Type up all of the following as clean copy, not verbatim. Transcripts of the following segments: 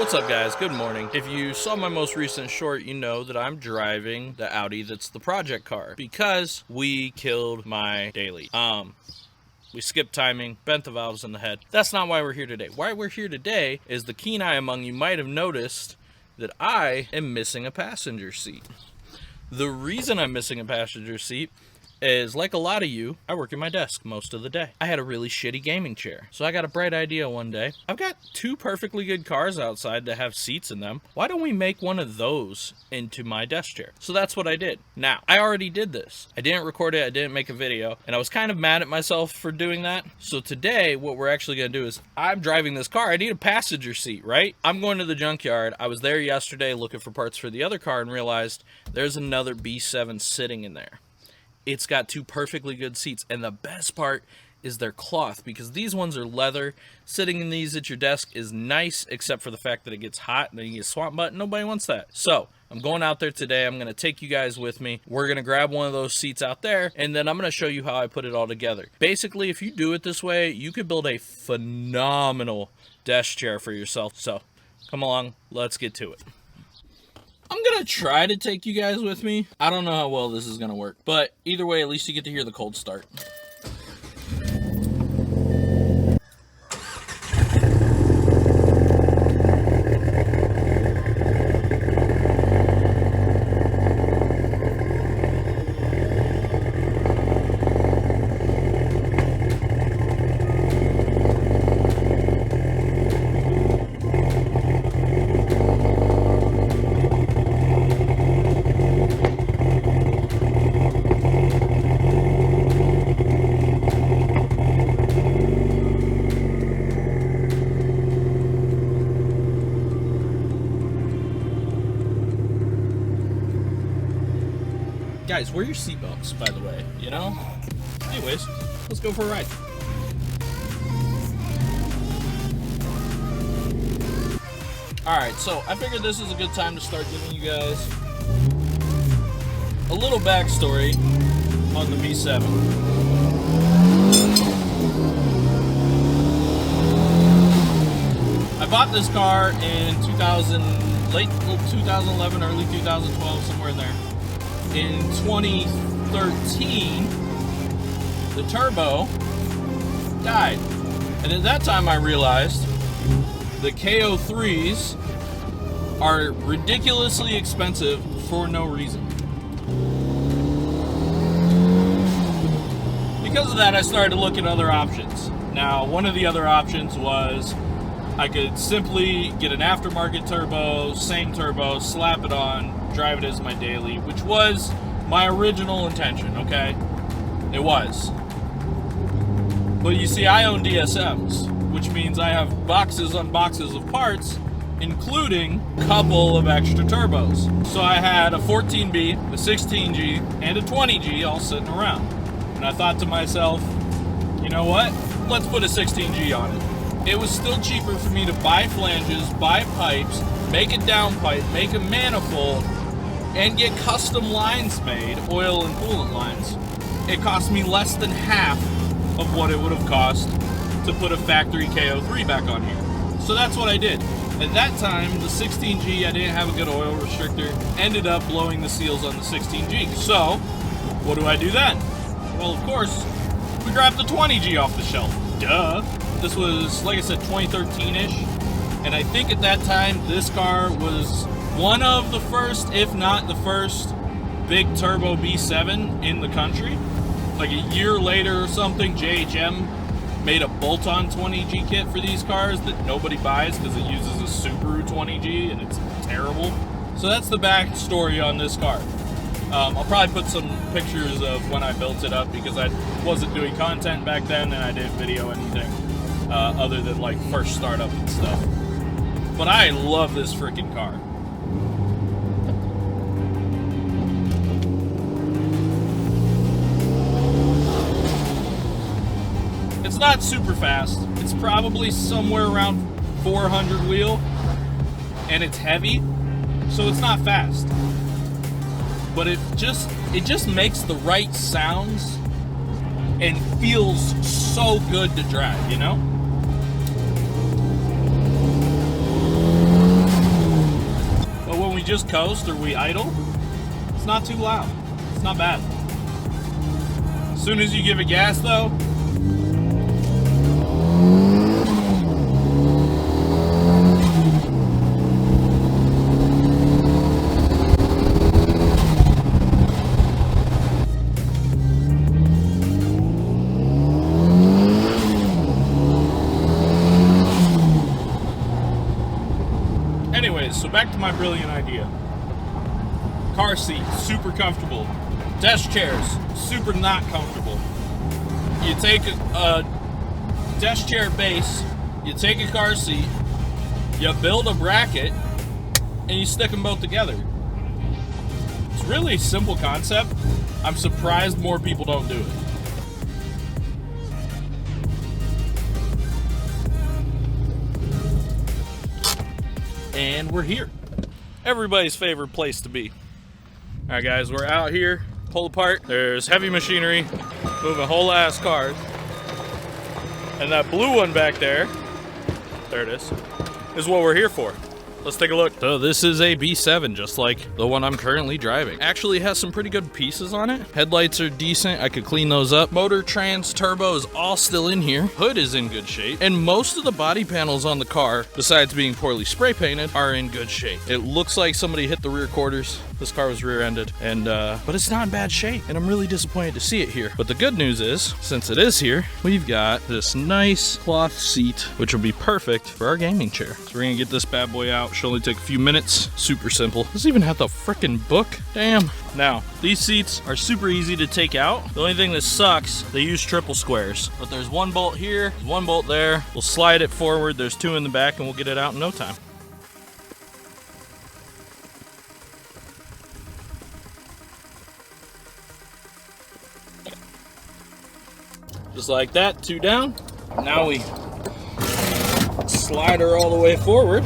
What's up, guys? Good morning. If you saw my most recent short, you know that I'm driving the Audi that's the project car because we killed my daily. We skipped timing, bent the valves in the head. That's not why we're here today. Why we're here today is the keen eye among you might have noticed that I am missing a passenger seat. The reason I'm missing a passenger seat is, like a lot of you, I work at my desk most of the day. I had a really shitty gaming chair. So I got a bright idea one day. I've got two perfectly good cars outside that have seats in them. Why don't we make one of those into my desk chair? So that's what I did. Now, I already did this. I didn't record it, I didn't make a video, and I was kind of mad at myself for doing that. So today, what we're actually gonna do is, I'm driving this car, I need a passenger seat, right? I'm going to the junkyard. I was there yesterday looking for parts for the other car and realized there's another B7 sitting in there. It's got two perfectly good seats, and the best part is their cloth, because these ones are leather. Sitting in these at your desk is nice, except for the fact that it gets hot and then you get swamp butt. Nobody wants that. So I'm going out there today. I'm going to take you guys with me. We're going to grab one of those seats out there, and then I'm going to show you how I put it all together. Basically, if you do it this way, you could build a phenomenal desk chair for yourself. So come along, let's get to it. I'm gonna try to take you guys with me. I don't know how well this is gonna work, but either way, at least you get to hear the cold start. Guys, wear your seatbelts, by the way, you know? Anyways, let's go for a ride. Alright, so I figured this is a good time to start giving you guys a little backstory on the B7. I bought this car in late 2011, early 2012, somewhere in there. In 2013, the turbo died. And at that time I realized the KO3s are ridiculously expensive for no reason. Because of that, I started to look at other options. Now, one of the other options was I could simply get an aftermarket turbo, same turbo, slap it on, drive it as my daily, which was my original intention, okay? It was. But you see, I own DSMs, which means I have boxes on boxes of parts, including a couple of extra turbos. So I had a 14B, a 16G, and a 20G all sitting around. And I thought to myself, you know what? Let's put a 16G on it. It was still cheaper for me to buy flanges, buy pipes, make a downpipe, make a manifold, and get custom lines made, oil and coolant lines. It cost me less than half of what it would have cost to put a factory KO3 back on here. So that's what I did. At that time, the 16G, I didn't have a good oil restrictor, ended up blowing the seals on the 16G. So, what do I do then? Well, of course, we grabbed the 20G off the shelf. Duh. This was, like I said, 2013-ish. And I think at that time, this car was one of the first, if not the first, big turbo B7 in the country. Like a year later or something, JHM made a bolt-on 20G kit for these cars that nobody buys because it uses a Subaru 20G and it's terrible. So that's the backstory on this car. I'll probably put some pictures of when I built it up because I wasn't doing content back then and I didn't video anything other than like first startup and stuff. But I love this freaking car. It's not super fast. It's probably somewhere around 400 wheel, and it's heavy, so it's not fast. But it just makes the right sounds and feels so good to drive, you know? just coast or we idle, it's not too loud. It's not bad. As soon as you give it gas though, anyways, so back to my brilliant idea. Car seat, super comfortable. Desk chairs, super not comfortable. You take a desk chair base, you take a car seat, you build a bracket, and you stick them both together. It's really a simple concept. I'm surprised more people don't do it. And we're here. Everybody's favorite place to be. All right, guys, we're out here, pulled apart. There's heavy machinery, moving whole ass cars. And that blue one back there it is what we're here for. Let's take a look. So this is a B7, just like the one I'm currently driving. Actually has some pretty good pieces on it. Headlights are decent. I could clean those up. Motor, trans, turbo is all still in here. Hood is in good shape. And most of the body panels on the car, besides being poorly spray painted, are in good shape. It looks like somebody hit the rear quarters. This car was rear-ended, and but it's not in bad shape, and I'm really disappointed to see it here. But the good news is, since it is here, we've got this nice cloth seat, which will be perfect for our gaming chair. So we're gonna get this bad boy out. Should only take a few minutes. Super simple. Doesn't even have the frickin' book. Damn. Now, these seats are super easy to take out. The only thing that sucks, they use triple squares. But there's one bolt here, one bolt there. We'll slide it forward. There's two in the back, and we'll get it out in no time. Just like that, two down. Now we slide her all the way forward.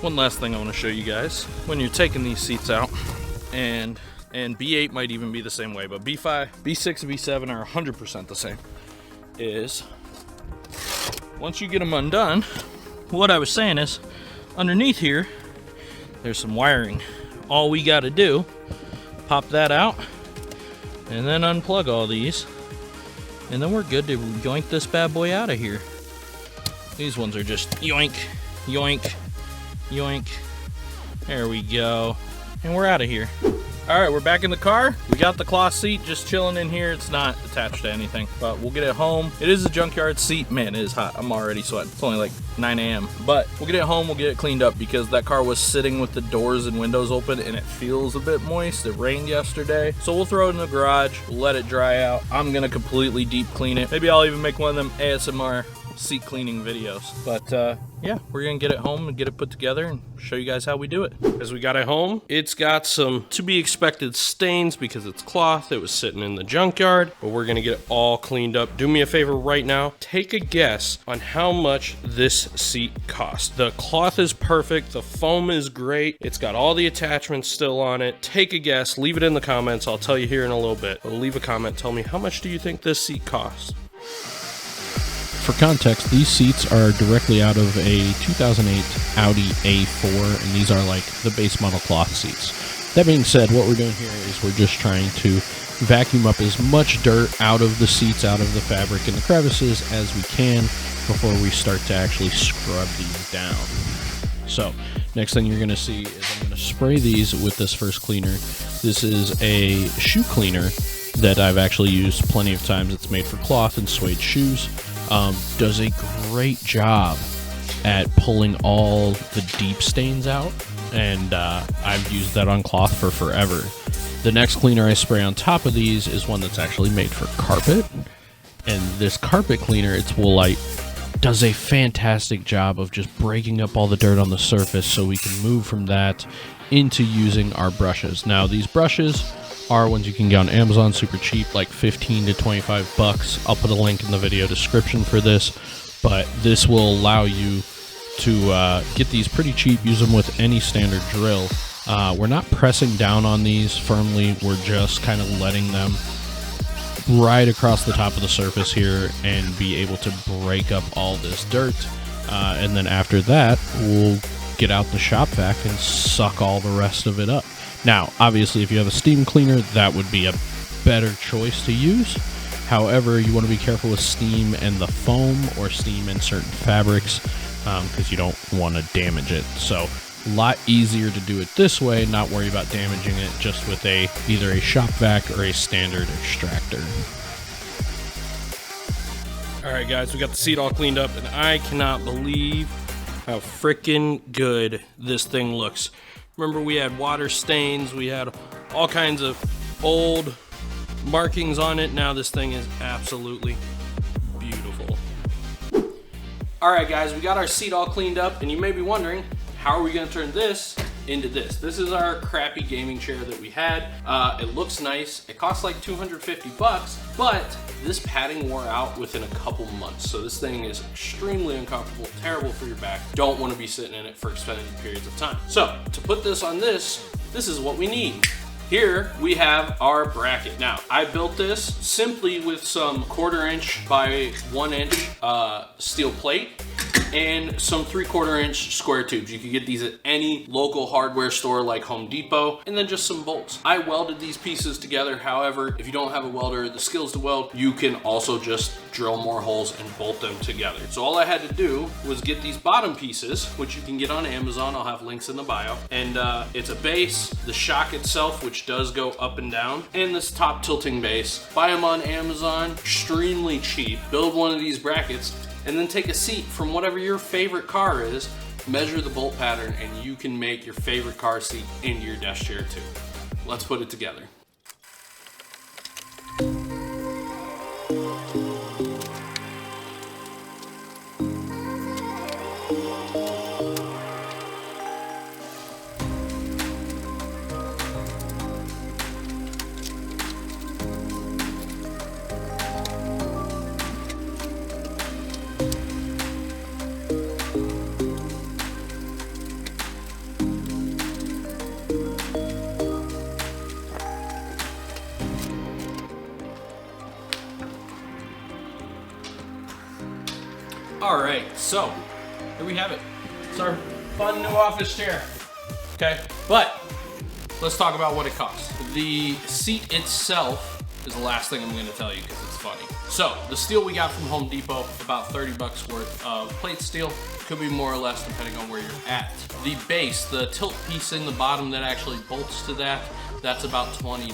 One last thing I want to show you guys. When you're taking these seats out, and B8 might even be the same way, but B5, B6, and B7 are 100% the same, is once you get them undone, what I was saying is, underneath here, there's some wiring. All we got to do, pop that out, and then unplug all these, and then we're good to yoink this bad boy out of here. These ones are just yoink, yoink, yoink. There we go. And we're out of here. All right, we're back in the car. We got the cloth seat just chilling in here. It's not attached to anything, but we'll get it home. It is a junkyard seat. Man, it is hot. I'm already sweating. It's only like 9 a.m. But we'll get it home. We'll get it cleaned up because that car was sitting with the doors and windows open and it feels a bit moist. It rained yesterday. So we'll throw it in the garage, let it dry out. I'm gonna completely deep clean it. Maybe I'll even make one of them ASMR seat cleaning videos. But yeah, we're gonna get it home and get it put together and show you guys how we do it. As we got it home, it's got some to be expected stains because it's cloth. It was sitting in the junkyard, but we're gonna get it all cleaned up. Do me a favor right now, take a guess on how much this seat cost. The cloth is perfect, the foam is great, it's got all the attachments still on it. Take a guess, leave it in the comments, I'll tell you here in a little bit. But leave a comment, tell me how much do you think this seat costs? For context, these seats are directly out of a 2008 Audi A4, and these are like the base model cloth seats. That being said, what we're doing here is we're just trying to vacuum up as much dirt out of the seats, out of the fabric and the crevices as we can before we start to actually scrub these down. So, next thing you're going to see is I'm going to spray these with this first cleaner. This is a shoe cleaner that I've actually used plenty of times. It's made for cloth and suede shoes. Does a great job at pulling all the deep stains out, and I've used that on cloth for forever. The next cleaner I spray on top of these is one that's actually made for carpet, and this carpet cleaner, it's Woolite, does a fantastic job of just breaking up all the dirt on the surface so we can move from that into using our brushes. Now, these brushes are ones you can get on Amazon, super cheap, like 15 to 25 bucks. I'll put a link in the video description for this, but this will allow you to get these pretty cheap, use them with any standard drill. We're not pressing down on these firmly, we're just kind of letting them right across the top of the surface here and be able to break up all this dirt. And then after that, we'll get out the shop vac and suck all the rest of it up. Now, obviously, if you have a steam cleaner, that would be a better choice to use. However, you want to be careful with steam and the foam, or steam and certain fabrics, because you don't want to damage it. So a lot easier to do it this way, not worry about damaging it, just with either a shop vac or a standard extractor. All right, guys, we got the seat all cleaned up, and I cannot believe how freaking good this thing looks. Remember, we had water stains, we had all kinds of old markings on it. Now this thing is absolutely beautiful. All right, guys, we got our seat all cleaned up, and you may be wondering, how are we gonna turn this into this? This is our crappy gaming chair that we had. It looks nice. It costs like 250 bucks, but this padding wore out within a couple months. So this thing is extremely uncomfortable, terrible for your back. Don't want to be sitting in it for extended periods of time. So to put this on this is what we need. Here we have our bracket. Now, I built this simply with some 1/4 inch by 1 inch steel plate and some 3/4 inch square tubes. You can get these at any local hardware store like Home Depot, and then just some bolts. I welded these pieces together. However, if you don't have a welder or the skills to weld, you can also just drill more holes and bolt them together. So all I had to do was get these bottom pieces, which you can get on Amazon. I'll have links in the bio. And it's a base, the shock itself, which does go up and down, and this top tilting base. Buy them on Amazon, extremely cheap. Build one of these brackets, and then take a seat from whatever your favorite car is, measure the bolt pattern, and you can make your favorite car seat into your desk chair too. Let's put it together. All right, so here we have it. It's our fun new office chair. Okay, but let's talk about what it costs. The seat itself is the last thing I'm going to tell you because it's funny. So the steel we got from Home Depot, about 30 bucks worth of plate steel. Could be more or less depending on where you're at. The base, the tilt piece in the bottom that actually bolts to that, that's about $20.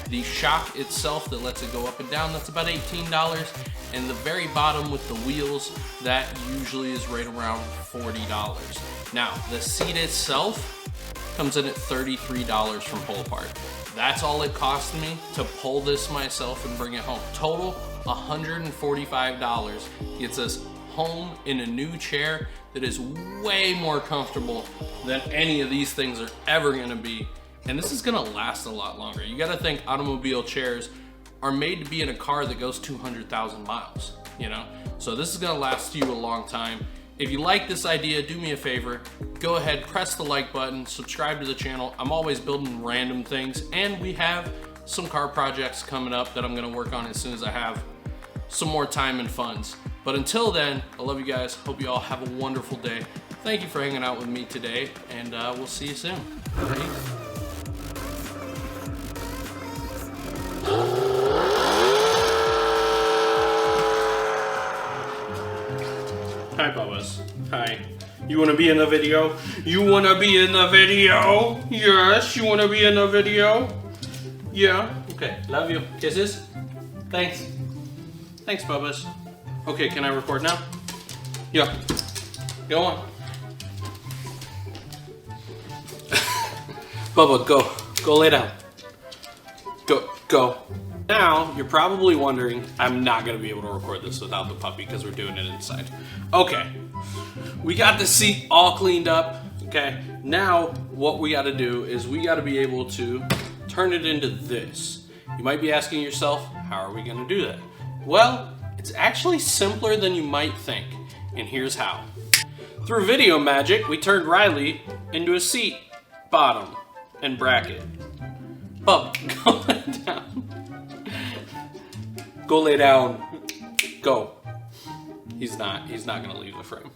The shock itself that lets it go up and down, that's about $18. And the very bottom with the wheels, that usually is right around $40. Now, the seat itself comes in at $33 from pull apart. That's all it cost me to pull this myself and bring it home. Total, $145 gets us home in a new chair that is way more comfortable than any of these things are ever gonna be. And this is gonna last a lot longer. You gotta think automobile chairs are made to be in a car that goes 200,000 miles, you know? So this is gonna last you a long time. If you like this idea, do me a favor, go ahead, press the like button, subscribe to the channel. I'm always building random things, and we have some car projects coming up that I'm gonna work on as soon as I have some more time and funds. But until then, I love you guys. Hope you all have a wonderful day. Thank you for hanging out with me today, and we'll see you soon. Peace. Hi, Bubba's. Hi. You wanna be in the video? You wanna be in the video? Yes, you wanna be in the video? Yeah? Okay, love you. Kisses? Thanks. Thanks, Bubba's. Okay, can I record now? Yeah. Go on. Bubba, go. Go lay down. Go. Now, you're probably wondering, I'm not gonna be able to record this without the puppy because we're doing it inside. Okay, we got the seat all cleaned up, okay? Now, what we gotta do is we gotta be able to turn it into this. You might be asking yourself, how are we gonna do that? Well, it's actually simpler than you might think, and here's how. Through video magic, we turned Riley into a seat, bottom, and bracket. Bub, go down. Go lay down. Go. He's not gonna leave the frame.